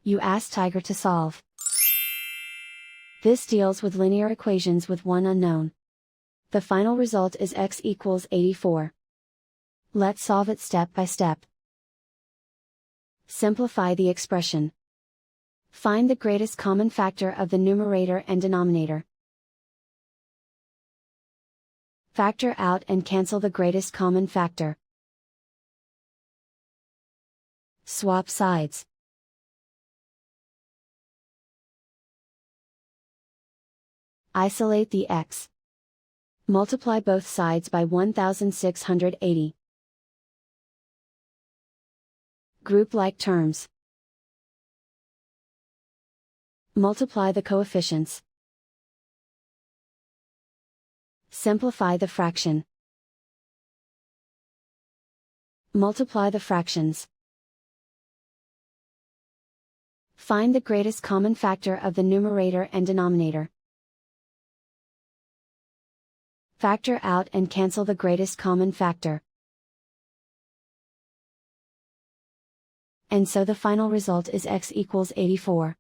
You ask Tiger to solve. This deals with linear equations with one unknown. The final result is x equals 84. Let's solve it step by step. Simplify the expression. Find the greatest common factor of the numerator and denominator. Factor out and cancel the greatest common factor. Swap sides. Isolate the x. Multiply both sides by 1680. Group like terms. Multiply the coefficients. Simplify the fraction. Multiply the fractions. Find the greatest common factor of the numerator and denominator. Factor out and cancel the greatest common factor. And so the final result is x equals 84.